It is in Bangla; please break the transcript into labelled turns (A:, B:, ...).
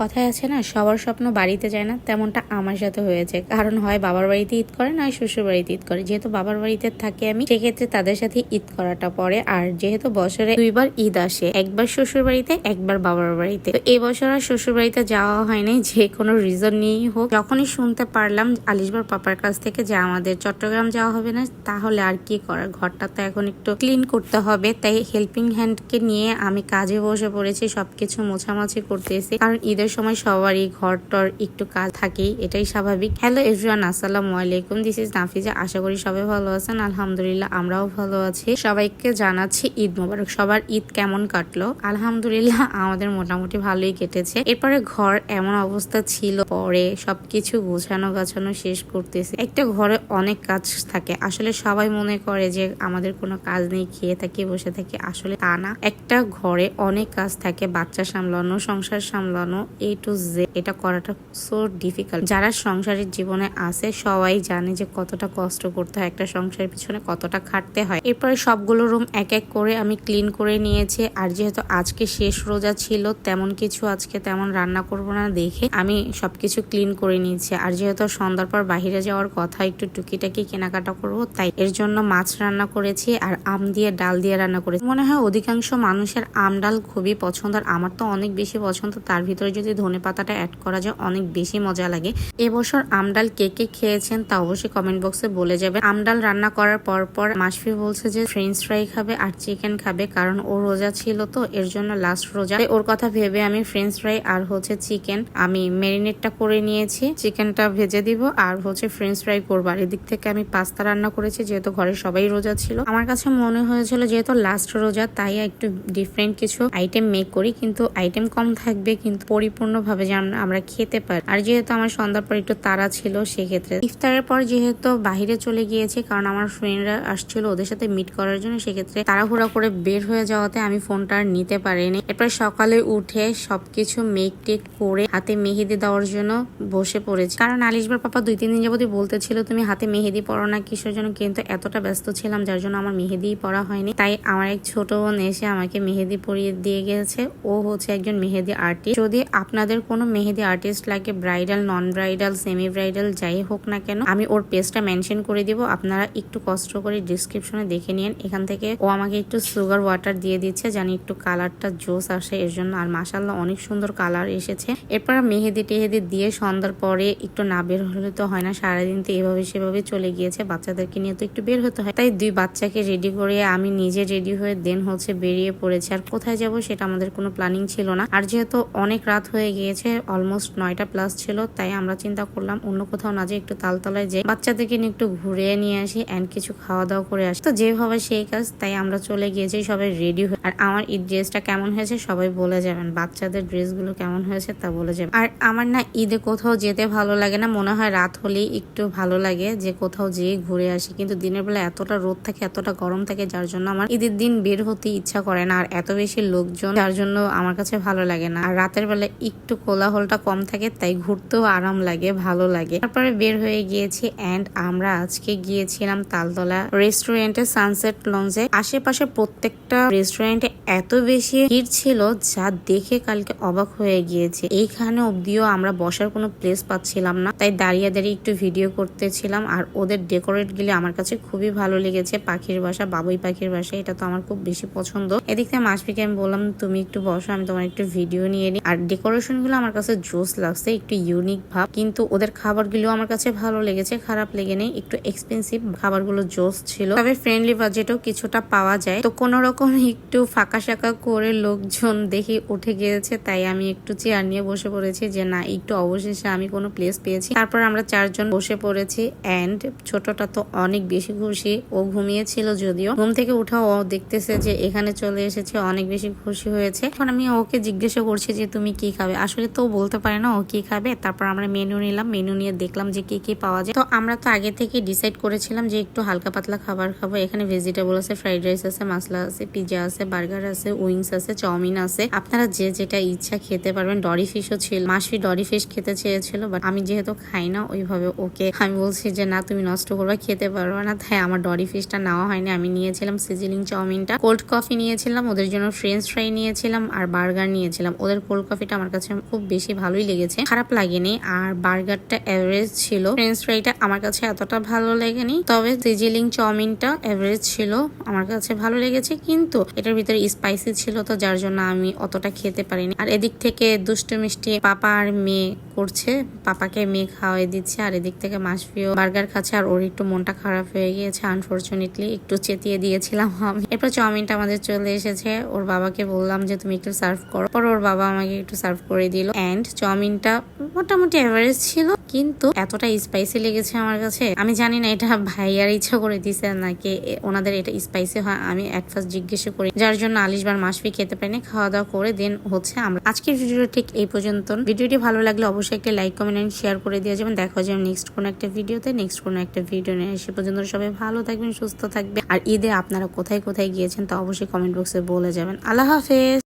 A: কথায় আছে না, সবার স্বপ্ন বাড়িতে যায় না, তেমনটা আমার সাথে হয়েছে। কারণ হয় বাবার বাড়িতে ঈদ করে, নয় শ্বশুর বাড়িতে ঈদ করে। যেহেতু বাবার বাড়িতে থাকি আমি, সেক্ষেত্রে তাদের সাথে ঈদ করাটা পড়ে। আর যেহেতু বছরে দুইবার ঈদ আসে, একবার শ্বশুর বাড়িতে, একবার বাবার বাড়িতে, তো এই বছর আর শ্বশুর বাড়িতে যাওয়া হয়নি, যে কোনো রিজন নিয়েই হোক। যখনই শুনতে পারলাম আলিশবার পাপার কাছ থেকে যে আমাদের চট্টগ্রাম যাওয়া হবে না, তাহলে আর কি করার, ঘরটা তো এখন একটু ক্লিন করতে হবে। তাই হেল্পিং হ্যান্ডকে নিয়ে আমি কাজে বসে পড়েছি, সবকিছু মোছামাছি করতেছি। কারণ ঈদের সময় সবারই ঘর টর একটু কাজ থাকেই, এটাই স্বাভাবিক। হ্যালো এভরিওয়ান, আসসালামু আলাইকুম, দিস ইজ নাফিজা। আশা করি সবাই ভালো আছেন। আলহামদুলিল্লাহ আমরাও ভালো আছি। সবাইকে জানাচ্ছি ঈদ মোবারক। সবার ঈদ কেমন কাটলো? আলহামদুলিল্লাহ আমাদের মোটামুটি ভালোই কেটেছে। এরপরে ঘর এমন অবস্থা ছিল, পরে সবকিছু গোছানো গাছানো শেষ করতেছে। একটা ঘরে অনেক কাজ থাকে, আসলে সবাই মনে করে যে আমাদের কোনো কাজ নেই, খেয়ে থাকি বসে থাকি, আসলে তা না। একটা ঘরে অনেক কাজ থাকে, বাচ্চা সামলানো, সংসার সামলানো, এ টু জেড, এটা করাটা সো ডিফিকাল্ট। যারা সংসারের জীবনে আছে সবাই জানে যে কতটা কষ্ট করতে হয়, একটা সংসারের পিছনে কতটা খাটতে হয়। এরপরে সবগুলো রুম এক এক করে আমি ক্লিন করে নিয়েছি। আর যেহেতু আজকে শেষ রোজা ছিল, তেমন কিছু আজকে তেমন রান্না করব না দেখে আমি সবকিছু ক্লিন করে নিয়েছি। আর যেহেতু সন্ধ্যার পর বাহিরে যাওয়ার কথা, একটু টুকিটাকি কেনাকাটা করবো, তাই এর জন্য মাছ রান্না করেছি আর আম দিয়ে ডাল দিয়ে রান্না করেছি। মনে হয় অধিকাংশ মানুষের আম ডাল খুবই পছন্দ, আর আমার তো অনেক বেশি পছন্দ। তার ভিতরে যদি ধনে পাতাটা অ্যাড করা যায়, অনেক বেশি মজা লাগে। এবছর আমডাল কে কে খেয়েছেন তা অবশ্যই কমেন্ট বক্সে বলে যাবে। আমডাল রান্না করার পর মাসফি বলছে যে ফ্রেঞ্চ ফ্রাই খাবে আর চিকেন খাবে, কারণ ও রোজা ছিল তো, এর জন্য লাস্ট রোজা। ওর কথা ভেবে আমি ফ্রেঞ্চ ফ্রাই আর চিকেন আমি ম্যারিনেটটা করে নিয়েছি। চিকেনটা ভেজে দিব আর ফ্রেঞ্চ ফ্রাই করবো। আর এদিক থেকে আমি পাস্তা রান্না করেছি, যেহেতু ঘরে সবাই রোজা ছিল। আমার কাছে মনে হয়েছিল যেহেতু লাস্ট রোজা, তাই একটু ডিফারেন্ট কিছু আইটেম মেক করি, কিন্তু আইটেম কম থাকবে কিন্তু পরিপূর্ণভাবে যেন আমরা খেতে পারি। আর যেহেতু আমার সন্ধ্যার পর একটু তাড়া ছিল, সেক্ষেত্রে ইফতারের পর যেহেতু বাহিরে চলে গিয়েছি, কারণ আমার ফ্রেন্ডরা আসছিল ওদের সাথে মিট করার জন্য, সেক্ষেত্রে তাড়াহুড়া করে বের হয়ে যাওয়াতে আমি ফোনটা আর নিতে পারিনি। এরপর সকালে উঠে সবকিছু মেক টেক করে হাতে মেহেদি দেওয়ার জন্য বসে পড়েছি। কারণ আলিশবার পাপা 2-3 দিন যাবতই বলতেছিল তুমি হাতে মেহেদি পড়ো না কিসের জন্য, কিন্তু এতটা ব্যস্ত ছিলাম যার জন্য আমার মেহেদি পড়া হয়নি। তাই আমার এক ছোট বোন এসে আমাকে মেহেদি পরিয়ে দিয়ে গেছে। ও একজন মেহেদি আর্টিস্ট। যদি আপনাদের কোনো মেহেদি আর্টিস্ট লাগে, ব্রাইডাল, নন ব্রাইডাল, সেমি ব্রাইডাল, যাই হোক না কেন, আমি ওর পেজটা মেনশন করে দিব। আপনারা একটু কষ্ট করে ডিসক্রিপশনে দেখে নিন। এখান থেকে ও আমাকে একটু সুগার ওয়াটার দিয়ে দিচ্ছে, জানি একটু কালারটা জোস আসে এর জন্য। আর মাশাআল্লাহ অনেক সুন্দর কালার এসেছে। এরপর মেহেদি টেহেদি দিয়ে সন্ধ্যার পরে একটু না বের হলে তো হয় না, সারাদিন তো এভাবে সেভাবে চলে গিয়েছে। বাচ্চাদেরকে নিয়ে তো একটু বের হতে হয়, তাই 2 বাচ্চাকে রেডি করে আমি নিজে রেডি হয়ে দেন বেরিয়ে পড়েছে। আর কোথায় যাব সেটা আমাদের কোনো প্ল্যানিং ছিল না। আর যেহেতু অনেক রাত হয়ে গিয়েছে, অলমোস্ট 9টা প্লাস ছিল, তাই আমরা চিন্তা করলাম অন্য কোথাও না যে একটু তালতলায় যে বাচ্চাদেরকে নিয়ে একটু ঘুরে নিয়ে আসি এন্ড কিছু খাওয়া দাওয়া করে আসি। তো যেভাবে সেই কাজ, তাই আমরা চলে গিয়েছি সবাই রেডি হয়ে। আর আমার ঈদ ড্রেসটা কেমন হয়েছে সবাই বলে যাবেন, বাচ্চাদের ড্রেসগুলো কেমন হয়েছে তা বলে যাবেন। আর আমার না ঈদে কোথাও যেতে ভালো লাগে না, মনে হয় রাত হলেই একটু ভালো লাগে যে কোথাও যেয়ে ঘুরে আসি, কিন্তু দিনের বেলা এতটা রোদ থাকে, এতটা গরম থাকে, যার জন্য আমার ঈদের দিন বের হতে ইচ্ছা করে না। আর এত বেশি লোকজন, যার জন্য আমার কাছে ভালো লাগে না। আর রাতের বেলা একটু কোলাহলটা কম থাকে, তাই ঘুরতেও আরাম লাগে, ভালো লাগে। তারপরে বের হয়ে গিয়েছি এন্ড আমরা আজকে গিয়েছিলাম তালতলা রেস্টুরেন্টে, সানসেট লঞ্জে। আশেপাশে প্রত্যেকটা রেস্টুরেন্টে এত বেশি ভিড় ছিল যা দেখে কালকে অবাক হয়ে গিয়েছে। এইখানে অব্দিও আমরা বসার কোনো প্লেস পাচ্ছিলাম না, তাই দাঁড়িয়ে দাঁড়িয়ে একটু ভিডিও করতেছিলাম। আর ওদের ডেকোরেট গুলি আমার কাছে খুবই ভালো লেগেছে। পাখির বাসা, বাবুই পাখির বাসা, এটা তো আমার খুব বেশি পছন্দ। এদিক থেকে মাসফিকে আমি বললাম তুমি একটু বসো, আমি তোমার একটু ভিডিও নিয়ে নিই। আর ডেকোরেশন গুলো আমার কাছে জোস লাগছে, একটু ইউনিক ভাব। কিন্তু ওদের খাবার গুলো আমার কাছে ভালো লেগেছে, খারাপ লেগে নেই। একটু এক্সপেন্সিভ, খাবারগুলো জোস ছিল, তবে ফ্রেন্ডলি বাজেটও কিছুটা পাওয়া যায়। তো কোন রকম একটু ফাঁকা শাঁকা করে লোকজন দেখি উঠে গিয়েছে, তাই আমি একটু চেয়ার নিয়ে বসে পড়েছি যে না, একটু অবশেষে আমি কোনো প্লেস পেয়েছি। তারপর আমরা 4 জন বসে পড়েছি এন্ড ছোটটা তো অনেক বেশি খুশি। ও ঘুমিয়েছিল, যদিও ঘুম থেকে উঠা ও দেখতেছে যে এখানে চলে এসেছে, অনেক বেশি খুশি হয়েছে। এখন আমি ওকে জিজ্ঞাসা করছি যে তুমি কি খাবে, আসলে তো বলতে পারে না ও কি খাবে। তারপর আমরা মেনু নিলাম, মেনু নিয়ে দেখলাম যে কি কি পাওয়া যায়। তো আমরা তো আগে থেকে ডিসাইড করেছিলাম যে একটু হালকা পাতলা খাবার খাবো। এখানে ভেজিটেবল আছে, ফ্রাইড রাইস আছে, মশলা আছে, পিজা আছে, বার্গার আছে, উইংস আছে, চাউমিন আছে, আপনারা যে যেটা ইচ্ছা খেতে পারবেন। ডরি ফিশও ছিল, মাসি ডরি ফিশ খেতে চেয়েছিল, বাট আমি যেহেতু খাই না ওইভাবে, ওকে আমি বলছি যে না তুমি নষ্ট করবা, খেতে পারবা না, তাই আমার ডরি ফিশটা নেওয়া হয়নি। আমি নিয়েছিলাম সিজিলিং চাউমিনটা, কোল্ড কফি নিয়েছিলাম ওদের জন্য, ফ্রেঞ্চ ফ্রাই নিয়েছিলাম আর বার্গার নিয়েছিলাম। ওদের কোল্ড কফিটা আমার আমার কাছে খুব বেশি ভালোই লেগেছে, খারাপ লাগেনি। আর বার্গারটা এভারেজ ছিল, ফ্রেঞ্চ ফ্রাইটা আমার কাছে এতটা ভালো লাগেনি, তবে সিজিলিং চাউমিনটা এভারেজ ছিল, আমার কাছে ভালো লেগেছে। কিন্তু এটার ভিতরে স্পাইসি ছিল, তো যার জন্য আমি অতটা খেতে পারিনি। আর এদিক থেকে দুষ্টু মিষ্টি পাপা আর মেয়ে করছে, পাপাকে মেয়ে খাওয়াই দিচ্ছে, আর এদিক থেকে মাসফিও বার্গার খাচ্ছে। আর ওর একটু মনটা খারাপ হয়ে গিয়েছে, আনফরচুনেটলি একটু চেতিয়ে দিয়েছিলাম আমি। এরপর চাউমিনটা আমাদের চলে এসেছে, ওর বাবাকে বললাম যে তুমি একটু সার্ভ করো, পর ওর বাবা আমাকে একটু সার্ভ করে দিল। এন্ড চাউমিনটা মোটামুটি এভারেজ ছিল, কিন্তু এতটা স্পাইসি লেগেছে আমার কাছে। আমি জানি না এটা ভাইয়ার ইচ্ছা করে দিছে নাকি ওনাদের এটা স্পাইসি হয়, আমি এট ফার্স্ট জিজ্ঞেস করি, যার জন্য আলিশবার মাসফি খেতে পারিনি। খাওয়া দাওয়া করে দেন হচ্ছে আমরা আজকের ভিডিওটা ঠিক এই পর্যন্ত। ভিডিওটি ভালো লাগলে অবশ্যই একটা লাইক কমেন্ট এন্ড শেয়ার করে দিয়ে যাবেন। দেখা যাবে নেক্সট কোনো একটা ভিডিওতে, নেক্সট কোনো একটা ভিডিও নিয়ে। সে পর্যন্ত সবাই ভালো থাকবেন, সুস্থ থাকবেন। আর ঈদে আপনারা কোথায় কোথায় গিয়েছেন তা অবশ্যই কমেন্ট বক্সে বলে যাবেন। আল্লাহ হাফেজ।